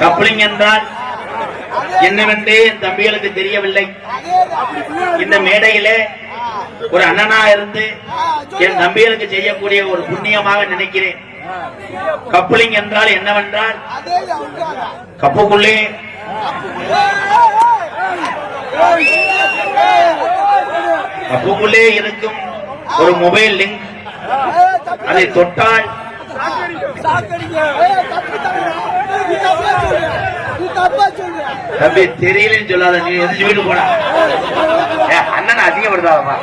Coupling என்றால் என்னவென்று என் தம்பிகளுக்கு தெரியவில்லை. இந்த மேடையிலே ஒரு அண்ணனா இருந்து என் தம்பிகளுக்கு செய்யக்கூடிய ஒரு புண்ணியமாக நினைக்கிறேன். கப்ளிங் என்றால் என்னவென்றால் கப்புக்குள்ளே இருக்கும் ஒரு மொபைல் லிங்க், அதை தொட்டால் தம்பி தெரியலன்னு சொல்லாத, நீ எதிர்த்து வீட்டு போன அண்ணன் அதிகப்படுத்தாதப்பா.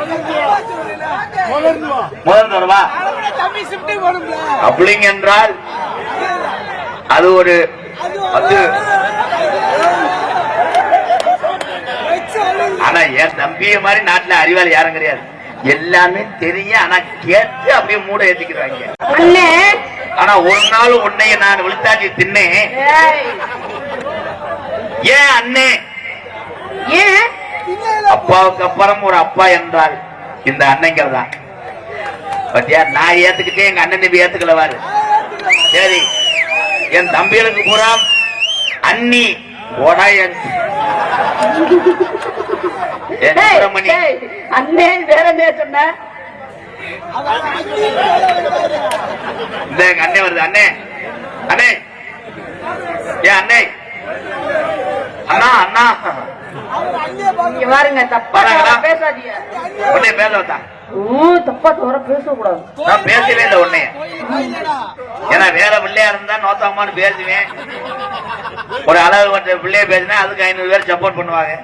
முதல் தருவா கப்ளிங் என்றால் அது ஒரு ஆனா என் தம்பிய மாதிரி நாட்டுல அறிவாளி யாரும் கிடையாது. எல்லாமே தெரியும், ஆனா கேட்டு அப்படியே மூட ஏத்திக்கிறாங்க. ஆனா ஒரு நாள் உன்னைய நான் விழுத்தாச்சி தின்னேன். ஏன் அண்ணே? அப்பாவுக்கு அப்புறம் ஒரு அப்பா என்றால் இந்த அண்ணங்கள் தான். பத்தியா, நான் ஏத்துக்கிட்டே எங்க அண்ணன் தம்பி ஏத்துக்கலவாரு. சரி, என் தம்பிகளுக்கு பூரா அண்ணி ஓடா அண்ணே வேற என்ன சொன்ன? அண்ணே வருது. அண்ணே அண்ணே ஏன் அண்ணே அண்ணா அண்ணா பாருங்க, தப்பா பேசாதீங்க. உடனே பேச வந்தா தப்பா தவிர பேசக்கூடாது. நான் பேசவே இல்லை உடனே. ஏன்னா வேற பிள்ளையா இருந்தா நோத்தாமான்னு பேசுவேன். ஒரு அளவு வட்ட பிள்ளைய பேசினா அதுக்கு 500 பேர் சப்போர்ட் பண்ணுவாங்க.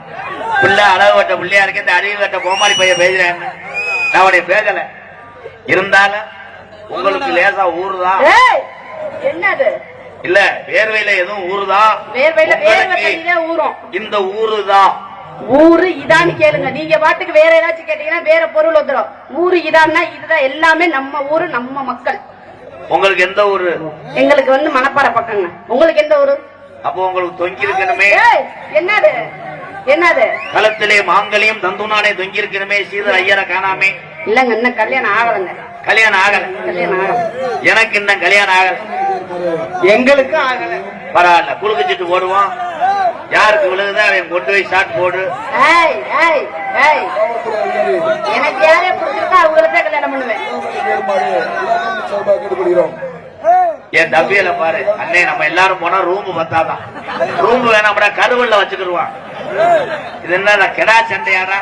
பிள்ளை அளவு வட்ட பிள்ளையா இருக்க, இந்த அறிவு வட்ட கோமாளி பையன் பேசுறேன்னு நான் உடைய பேசல. இருந்தாலும் உங்களுக்கு லேசா ஊறுதான். என்னது? இல்ல வேர்வையில எதுவும் ஊறுதா? வேர்வையில ஊறும். இந்த ஊறுதான் ஊரு இதான்னு கேளுங்க. நீங்க பாட்டுக்கு வேற ஏதாச்சும் கேட்டீங்கன்னா வேற பொருள் வந்துடும். ஊரு இதான்னா இதுதான், எல்லாமே நம்ம ஊரு, நம்ம மக்கள். உங்களுக்கு எந்த ஊரு? எங்களுக்கு வந்து மணப்பாறை பக்கங்க. உங்களுக்கு எந்த ஊரு? அப்போ உங்களுக்கு தொங்கி இருக்கணுமே. என்னது என்னது? களத்திலே மாங்கலியம் தந்துனானே தொங்கி இருக்கணுமே. சீதர் ஐயரை காணாமே. இல்லங்க, இன்னும் கல்யாணம் ஆகலங்க. கல்யாணம் ஆகல? கல்யாணம் ஆகல. எனக்கு இன்னும் கல்யாணம் ஆகல. எங்களுக்கும் ஆகல. பரவாயில்ல, குலுக்குச்சிட்டு போடுவோம். யாருக்கு விழுகுதா அவன் கொண்டு போய் ஷாட் போடு. எனக்கு யாரே பிடிச்சிருக்கா அவங்களுக்கு கல்யாணம் பண்ணுவேன். என் தம்பியில பாரு அண்ணே, நம்ம எல்லாரும் போனா ரூம் பத்தாதான். ரூம் வேணாம்டா, கருவல்ல வச்சுக்கிடுவான். இது என்ன கெடா சண்டையாடா?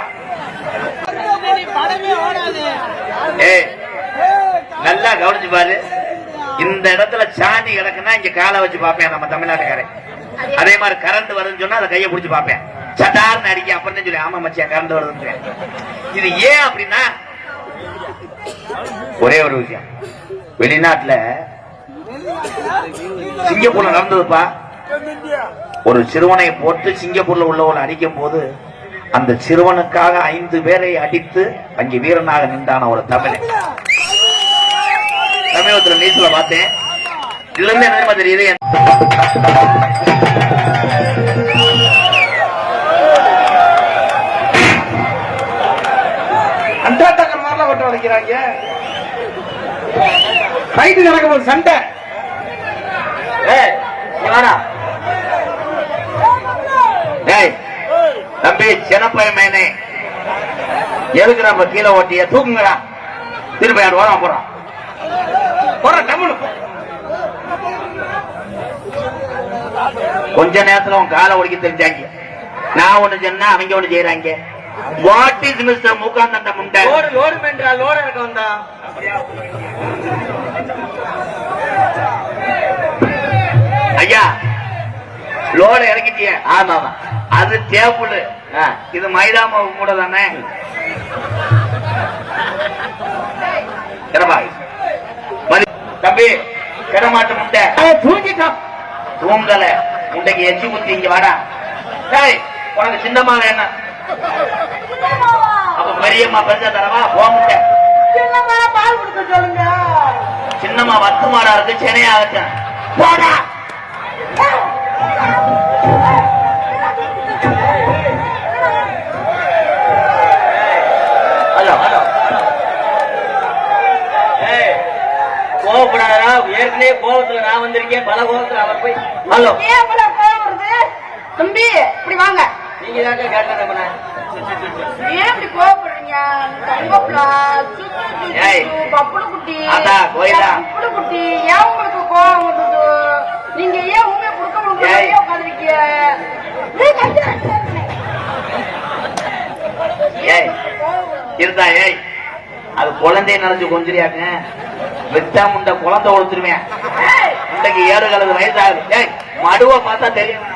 ஏய், நல்லா கவனிச்சு பாரு. இந்த இடத்துல சாணி கிடக்குன்னா இங்க காலை வச்சு பாப்பேன் நம்ம தமிழ்நாட்டுக்காரன். அதே மாதிரி கரண்ட் வருதுன்னு சொன்னா அதை கையை பிடிச்சு பாப்பேன். சட்டார்னு அடிக்க அப்படின்னு சொல்லி ஆமா மச்சியா கரண்ட் வருதுன்னு. இது ஏன் அப்படின்னா ஒரே ஒரு விஷயம். வெளிநாட்டுல சிங்கப்பூர்ல நடந்ததுப்பா. ஒரு சிறுவனை போட்டு சிங்கப்பூர்ல உள்ளவங்களை அடிக்கும் போது அந்த சிறுவனுக்காக 5 பேரை அடித்து அங்கே வீரனாக நின்றான ஒரு தமிழன். சமீபத்தில் நியூஸ்ல பார்த்தேன். இதுல இருந்து என்ன தெரியுது? அண்டாட்டக்கர் மாதிரிலாம் கொட்ட வளைக்கிறாங்க. ஃபைட் நடக்கும் போது சண்டை. தம்பி சின்னப்பையனே, எதுக்கு நம்ம கீழே ஓட்டிய தூக்குங்கடா. திரும்ப ஓரம் போறான். கொஞ்ச நேரத்துல உன் காலை ஒடிக்க தெரிஞ்சாங்க. நான் ஒண்ணு சொன்னா அவங்க ஒண்ணு செய்யறாங்க. வாட் இஸ் மிஸ்டர் மூக்காந்தண்ட முண்டை? லோடு மென்றா லோடு இருக்க வந்தா ஐயா, லோடு இறக்கிட்டிய? ஆமா, அது டேபிள், இது மைதா மாவு கூட தானே. தம்பி கிடமாட்டு முட்டை தூங்கிட்டான். தூங்கல, முட்டைக்கு எச்சி குத்தி இங்க வாடா. உனக்கு சின்னம்மா வேணும், அப்ப பெரியம்மா பெருசா தரவா? போ முட்டை. பால் கொடுக்க சொல்லுங்க. சின்னம்மா வத்து மாடா இருக்கு, சென்னையாகட்டும் போடா. ஹலோ ஹலோ, கோவப்படாதா, ஏற்கனவே கோவத்துல நான் வந்திருக்கேன், பல கோவத்துல அவர் போய். ஹலோ, ஏன் இவ்வளவு கோவம் வருது? தம்பி இப்படி வாங்க. நீங்க தாக்க கேட்டா ஏன் இப்படி கோவப்படுறீங்க? தங்கப்புலா, ஏய். பப்புளு குட்டி, அதா, கோயிலா. பப்புளு குட்டி, ஏன் உங்களுக்கு கோவம் வருது? நீங்க ஏன் உண்மையை கொடுக்க முடியாது உட்காந்துருக்கீங்க? ஏய் இருந்தா ஏய் அது குழந்தைய நினைச்சு கொஞ்சிரியாங்க வெத்தா முண்ட குழந்தை ஒழுத்துருவேன். முண்டைக்கு 7 வயசு ஆகுது. ஏய் மடுவ பார்த்தா தெரியும்.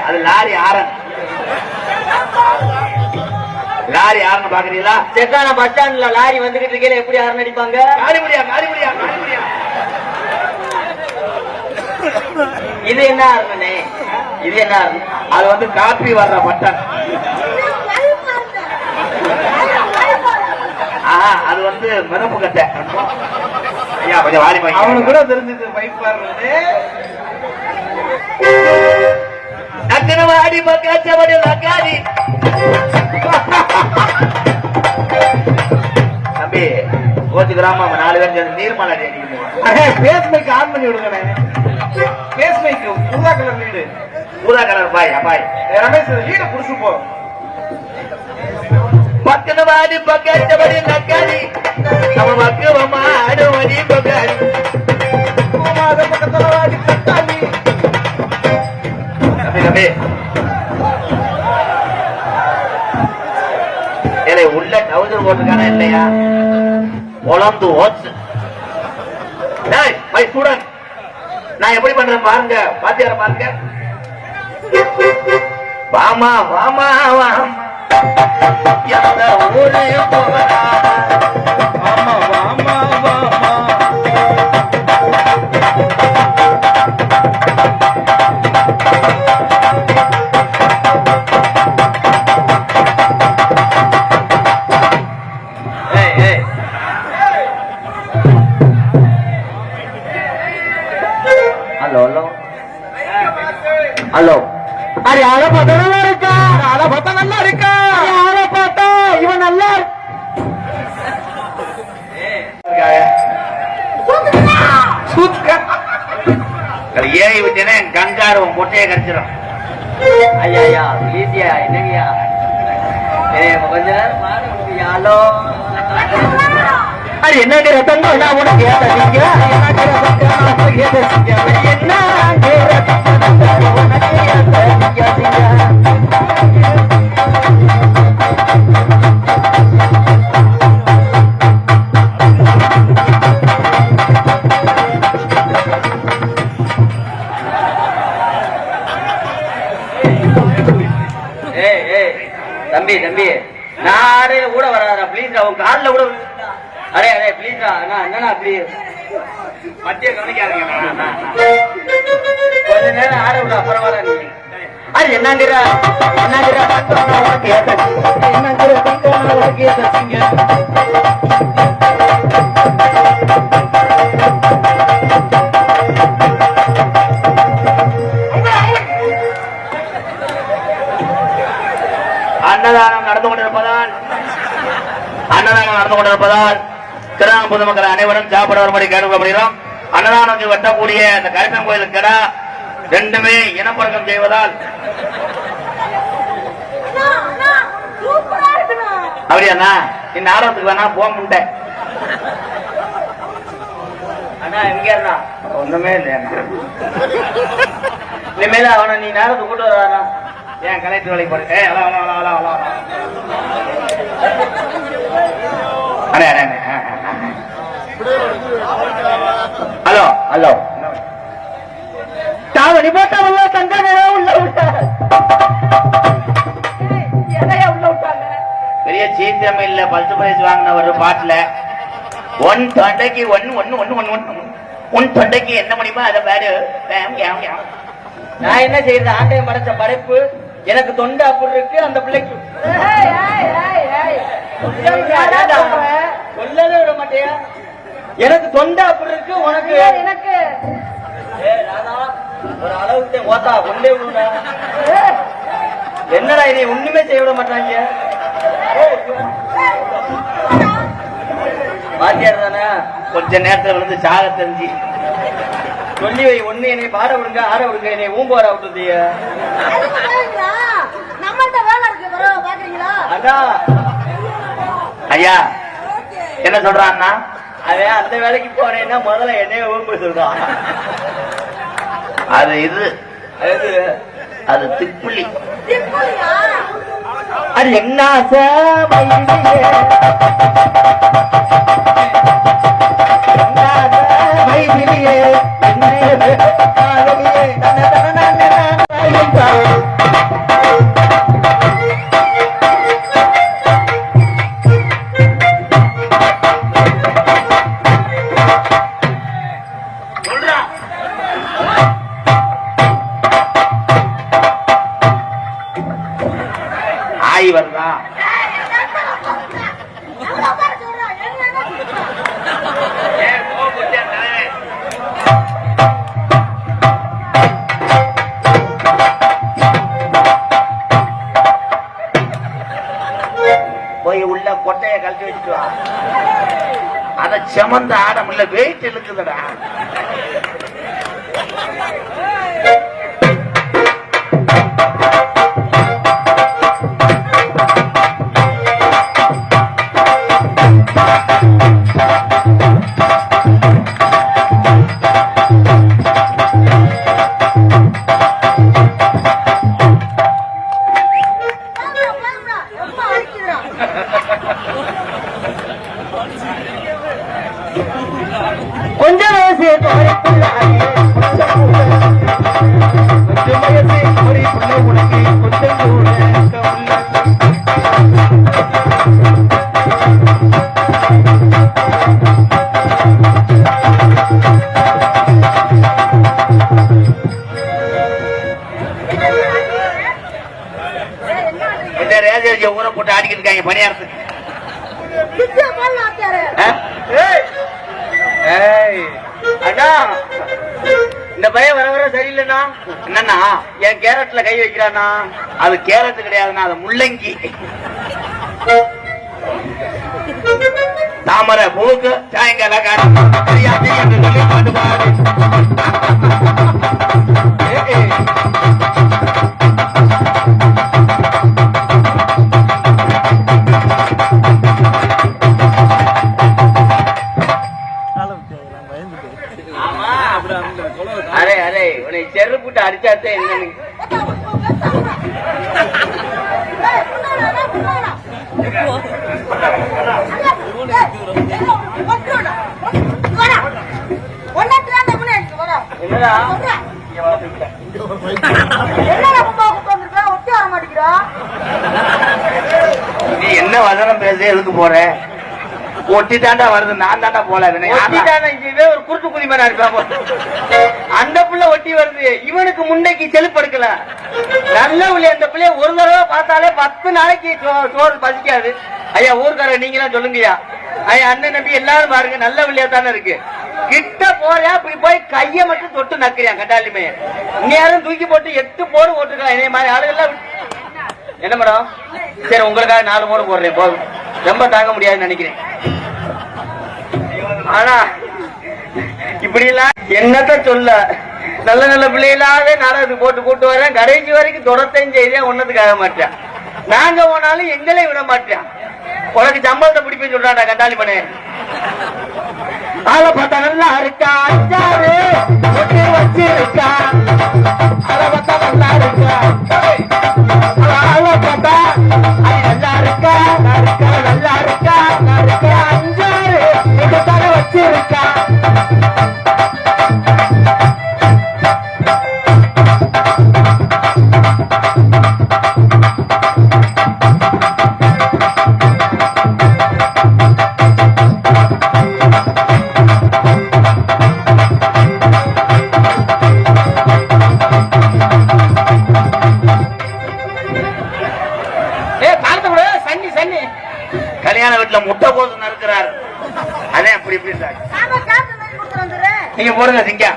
அது லாரி ஆரன். லாரி ஆரன் பாக்குறீங்களா? செக்கான பஸ் ஸ்டாண்ட்ல லாரி வந்துகிட்டு இருக்கே, எப்படி ஆரன் அடிப்பாங்க? காரிபுடியா காரிபுடியா காரிபுடியா. இது என்ன ஆரனே? இது என்ன ஆரன்? அது வந்து காப்பி வர்ற பட்டன். அது வந்து மிதப்பு கட்டை. ஐயா கொஞ்சம் வாரி அவனுக்கு கூட தெரிஞ்சது பைப் வர்றது. நக்கனவாடி பக்காச்சவடி நக்காரி. தம்பி கோச்சு கிராமம் 4 பேர் சேர்ந்து நீர்மலை பேஸ் மைக் ஆன் பண்ணி விடுங்க. பேஸ் மைக் ஊதா கலர் வீடு, ஊதா கலர் பாய் அப்பாய் ரமேஷ் வீட புடிச்சு போ. பக்கனவாடி பக்காச்சவடி நக்காரி நம்ம பக்குவமா ஆடுவடி பக்காரி பக்கத்துல வாடி தக்காளி. தம்பி ஏலே உள்ள டவுசர் போட்டுருக்கானா இல்லையா? உழந்து ஓச்சு. மை ஸ்டூடெண்ட் நான் எப்படி பண்றேன் பாருங்க, பாத்தியார பாருங்க. வாமா வாமா வாமா எந்த ஊரே போகலாம். வாமா வாமா வாமா. Hello hello hello. அरे ஆள பார்த்தா நல்லா இருக்கா, ஆள பார்த்தா நல்லா இருக்கா, ஆள பார்த்தா இவன் நல்லா ஏறி விட்டேன்னா கங்காரு மொட்டையை கடிச்சிடும். ஐயா ஐயா ப்ளீஸ்யா, என்னங்கய்யா கொஞ்ச நேரம் பாட முடியாலோ. அது என்ன ரத்தம் என்ன உனக்கு ஏதீங்க, என்ன தம்பி தம்பி நான் கூட வராதா பிளீஸ்டா, உன் காலில் கூட அரே அரே பிளீஸ்டா. என்னண்ணா ப்ளீஸ் மத்திய கவனிக்காதீங்க. கொஞ்ச நேரம் ஆட விட அப்புறம் வர நீ. அது என்னங்கிற அன்னதானம் நடந்து கொண்டிருப்பதால் கிராம பொதுமக்கள் அனைவரும் சாப்பிட வரும்படி கேட்டுக்கொள்ளப்படுகிறோம். அன்னதானம் வெட்டக்கூடிய அந்த கருப்பன் கோயில் கடா ரெண்டுமே இனப்பழக்கம் செய்வதால் அப்படியா இந்த ஆர்வத்துக்கு வேணா போக முட்டேன். அண்ணா எங்க இருந்தா ஒண்ணுமே இல்லையா? இனிமேல அவனை நீ நேரத்தை கூட்டு வரானா? ஏன் கலெக்டர் வேலைக்கு போறேன். ஹலோ ஹலோ தாவணி போட்டவல்ல தங்க உள்ள விட்ட உள்ள விட்டாங்க. பெரிய சீக்கிரம் இல்ல 10 பிரைஸ் வாங்கின ஒரு பாட்டுல ஒன் தொண்டைக்கு ஒன் தொண்டைக்கு என்ன முடியுமா அதை பாடு. நான் என்ன செய்யறது? ஆண்டையும் படைச்ச படைப்பு எனக்கு தொண்டை அப்படி இருக்கு, அந்த பிள்ளைக்கு சொல்லவே விட மாட்டேயா. எனக்கு தொண்டை அப்படி இருக்கு, உனக்கு எனக்கு ஒரு அளவுக்கு ஓத்தா கொண்டே விடுடா. என்னடா இதை ஒண்ணுமே செய்ய விட மாட்டாங்க. வாத்தியார் தானே கொஞ்ச நேரத்துல விழுந்து சாக தெரிஞ்சு சொல்லி வை. ஒண்ணு என்னை பாட விடுங்க, ஆட விடுங்க, என்னை ஊம்பாட விட்டுருந்தீங்க. அதான் ஐயா என்ன சொல்றான்னா அவன் அந்த வேலைக்கு போனேன்னா முதல்ல என்னைய ஊம்பு சொல்றான். அது இது அது அது திப்புளி. அது என்ன ஆய் வருதா போய் உள்ள கொட்டைய கழட்டி வச்சுட்டு வா. அத செமந்த ஆட முடியல, வெயிட் இழுக்குதுடா. கொஞ்சம் வயசு ஊரை போட்டு ஆடிக்கிட்டு இருக்காங்க பணியாரத்துக்கு. அண்ணா இந்த பையன் வர வர சரியில்லைண்ணா. என்னன்னா என் கேரட்ல கை வைக்கிறானா? அது கேரட் கிடையாதுன்னா அது முள்ளங்கி. தாமரை பூவுக்கு சாயங்கால பாட்டு பாடு. அரே அரே உன்னை செருப்புட்டு அடிச்சாத்தே என்னன்னு நீ என்ன வசனம் பேச எதுக்கு போற? ஒட்டி தாண்டா வருது, நான் தாண்டா போல. ஒரு குருட்டு குதி மாதிரி இருப்பா. அந்த பிள்ளை ஒட்டி வருது, இவனுக்கு முன்னைக்கு செலுப்படுக்கல. நல்ல பிள்ளை அந்த பிள்ளைய ஒரு தடவை பார்த்தாலே 10 நாளைக்கு சோறு பசிக்காது. ஐயா ஊருக்கார நீங்களாம் சொல்லுங்கய்யா. ஐயா அண்ணன் நம்பி எல்லாரும் பாருங்க, நல்ல பிள்ளையா தானே இருக்கு. கிட்ட போறியா இப்படி போய் கைய மட்டும் தொட்டு நக்கிறியா கண்டாலுமே. இன்னும் தூக்கி போட்டு 8 போடு போட்டுருக்கலாம். இதே மாதிரி ஆளுகள்லாம் என்ன மேடம்? சரி உங்களுக்காக 4 போடு போடுறேன், போதும். ரொம்ப தாங்க முடியாதுன்னு நினைக்கிறேன். ஆனா இப்படி எல்லாம் என்னத்த சொல்ல, நல்ல நல்ல பிள்ளைகளாவே நாடகத்துக்கு போட்டு கூட்டு வரேன். கடைசி வரைக்கும் தொடர்த்தையும் செய்தே ஒன்னதுக்காக மாட்டேன். நாங்க போனாலும் எங்களே விட மாட்டேன். உனக்கு சம்பளத்தை பிடிப்பேன்னு சொல்றாடா கண்டாளி பண்ணே. ஆளை பார்த்தா நல்லா இருக்கா, அஞ்சாறு ஒட்டி வச்சு இருக்கா. ஆளை பார்த்தா நல்லா இருக்கா, ஆளை பார்த்தா நல்லா இருக்கா, நல்லா இருக்கா, நல்லா இருக்கா. அஞ்சாறு இதுதானே வச்சு இருக்கா. கல்யாண வீட்டுல முட்டை கோசம் இருக்கிறார். அதே அப்படி இப்படி நீங்க போடுங்க சிங்கா.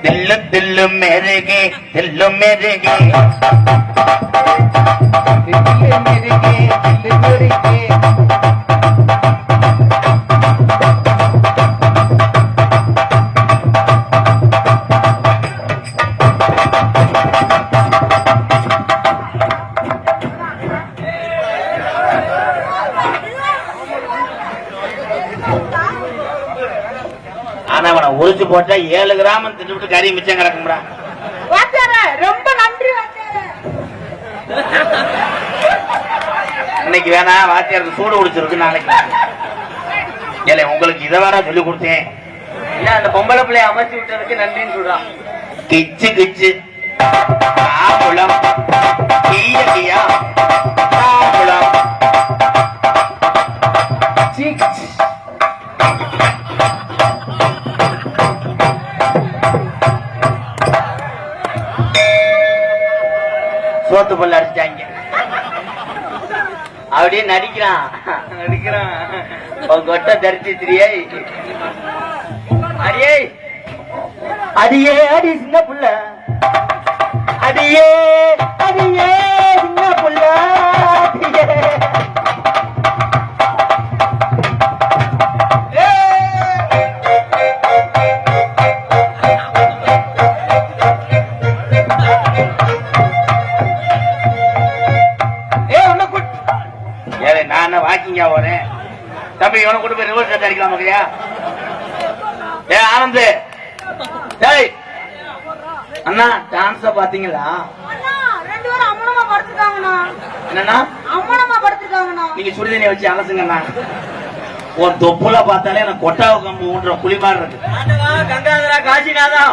தில்லு தில்லு மேரேகே தில்லு மேரேகே தில்லு மேரேகே தில்லு மேரேகே. ஆனா அவனை உரிச்சு போட்டா 7 கிராமம் திட்டு கறி மிச்சம் கிடக்கும்டா. ரொம்ப நன்றி வாத்தியாரே. இன்னைக்கு வேணா வாத்தியாருக்கு சூடு குடிச்சிருக்கு நாளைக்கு. ஏலே உங்களுக்கு இதை வேணா சொல்லி கொடுத்தேன். என்ன அந்த பொம்பளை பிள்ளைய அமைச்சு விட்டதுக்கு நன்றின்னு சொல்றான். கிச்சு கிச்சு ஆகுளம் கிய கியா ஆகுளம் சோத்து பல்ல அடிச்சாங்க. அப்படியே நடிக்கிறான் நடிக்கிறான். கொட்டை தரிச்சு திரியே அடியே அடியே அடி சின்ன புள்ள அடியே அடியே சின்ன புள்ள அடியே. நான் வாக்கிங்கா போறேன் தம்பி. இவனை கூட்டு போய் ரிவர்ஸ் கட்ட அடிக்கலாம் மக்களையா? ஏ ஆனந்த், டேய் அண்ணா டான்ஸ பாத்தீங்களா? என்னன்னா நீங்க சுடுதண்ணிய வச்சு அலசுங்கண்ணா. ஒரு தொப்புல பார்த்தாலே எனக்கு கொட்டாவு கம்பு ஊன்ற புலி மாதிரி இருக்கு. கங்காதரா காசிநாதா.